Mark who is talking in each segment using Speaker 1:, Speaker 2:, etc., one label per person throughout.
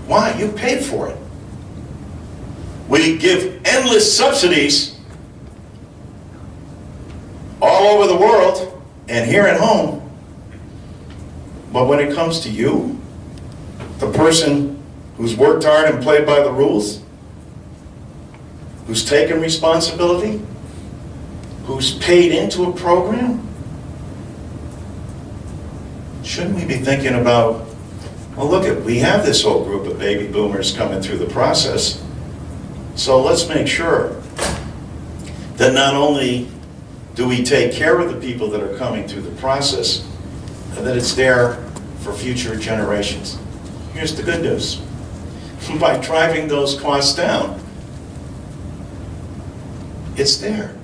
Speaker 1: Why? You paid for it. We give endless subsidies all over the world and here at home. But when it comes to you, the person who's worked hard and played by the rules, who's taken responsibility, who's paid into a program, shouldn't we be thinking about, well, look, we have this whole group of baby boomers coming through the process, so let's make sure that not only do we take care of the people that are coming through the process, that it's there for future generations. Here's the good news. By driving those costs down, it's there.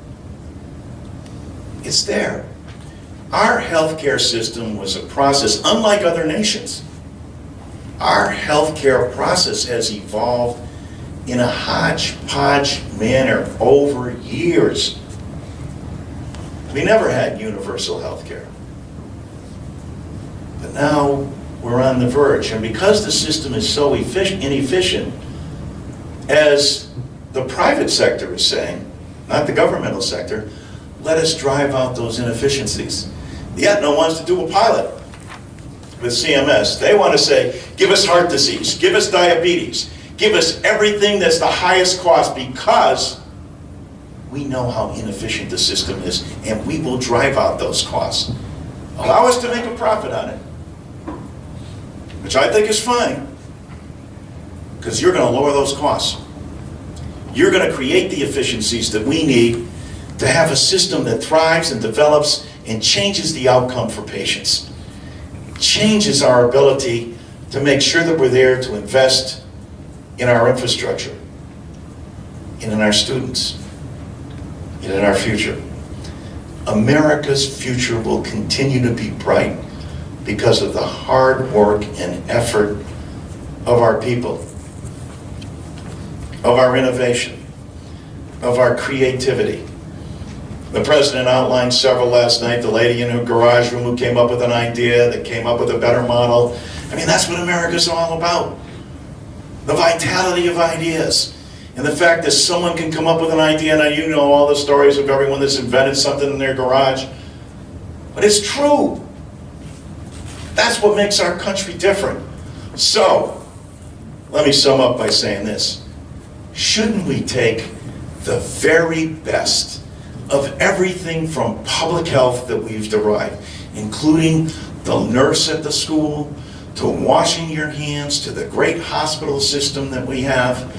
Speaker 1: It's there. Our healthcare system was a process unlike other nations. Our healthcare process has evolved in a hodgepodge manner over years. We never had universal healthcare. But now we're on the verge. And because the system is so inefficient, as the private sector is saying, not the governmental sector, let us drive out those inefficiencies. The Aetna wants to do a pilot with CMS. They want to say, give us heart disease, give us diabetes, give us everything that's the highest cost, because we know how inefficient the system is, and we will drive out those costs. Allow us to make a profit on it, which I think is fine, because you're going to lower those costs. You're going to create the efficiencies that we need to have a system that thrives and develops and changes the outcome for patients. Changes our ability to make sure that we're there to invest in our infrastructure, and in our students, and in our future. America's future will continue to be bright because of the hard work and effort of our people, of our innovation, of our creativity. The president outlined several last night, the lady in her garage room who came up with an idea, that came up with a better model. I mean, that's what America's all about. The vitality of ideas. And the fact that someone can come up with an idea, and you know all the stories of everyone that's invented something in their garage. But it's true. That's what makes our country different. So, let me sum up by saying this. Shouldn't we take the very best of everything from public health that we've derived, including the nurse at the school, to washing your hands, to the great hospital system that we have,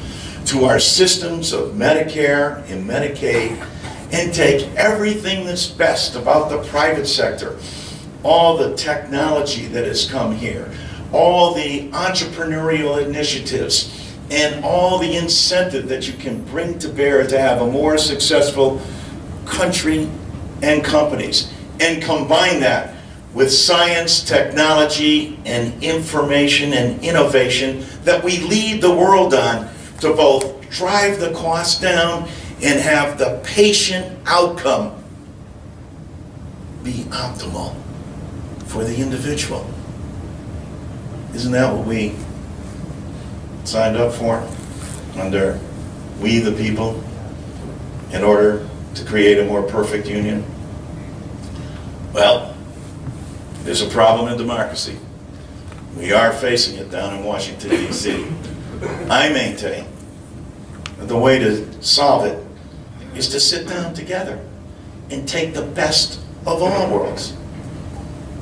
Speaker 1: to our systems of Medicare and Medicaid, and take everything that's best about the private sector, all the technology that has come here, all the entrepreneurial initiatives, and all the incentive that you can bring to bear to have a more successful country and companies, and combine that with science, technology, and information and innovation that we lead the world on, to both drive the cost down and have the patient outcome be optimal for the individual. Isn't that what we signed up for under We the People, in order to create a more perfect union? Well, there's a problem in democracy. We are facing it down in Washington, D.C. I maintain that the way to solve it is to sit down together and take the best of all worlds.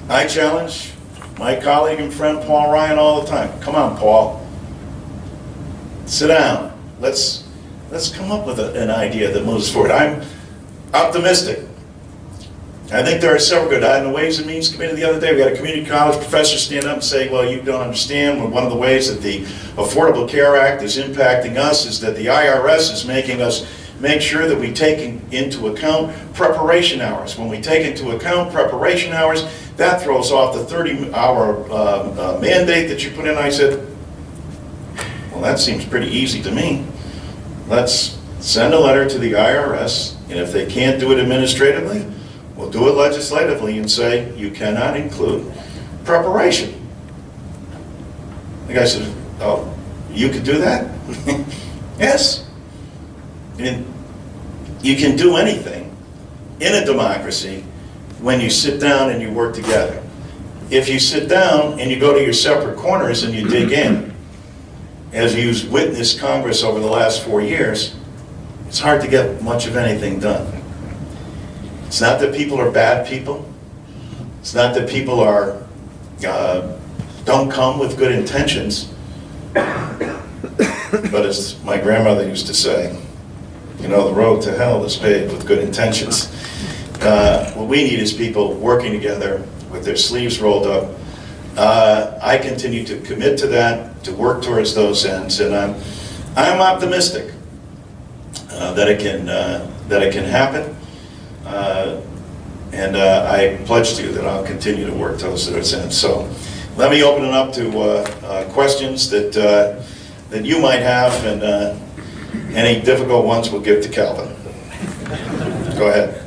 Speaker 1: I challenge my colleague and friend Paul Ryan all the time. Come on, Paul. Sit down. Let's come up with an idea that moves forward. I'm optimistic. I think there are several good. In the Ways and Means Committee the other day, we had a community college professor stand up and say, well, you don't understand. One of the ways that the Affordable Care Act is impacting us is that the IRS is making us make sure that we take into account preparation hours. When we take into account preparation hours, that throws off the 30-hour mandate that you put in. I said, well, that seems pretty easy to me. Let's send a letter to the IRS, and if they can't do it administratively, we'll do it legislatively and say, you cannot include preparation. The guy said, oh, You could do that? Yes. And you can do anything in a democracy when you sit down and you work together. If you sit down and you go to your separate corners and you dig in, as you've witnessed Congress over the last 4 years, it's hard to get much of anything done. It's not that people are bad people. It's not that people are don't come with good intentions. But as my grandmother used to say, you know, the road to hell is paved with good intentions. What we need is people working together with their sleeves rolled up. I continue to commit to that, to work towards those ends, and I'm optimistic that it can happen. And I pledge to you that I'll continue to work towards those ends. So let me open it up to questions that you might have, and any difficult ones we'll give to Calvin. Go ahead.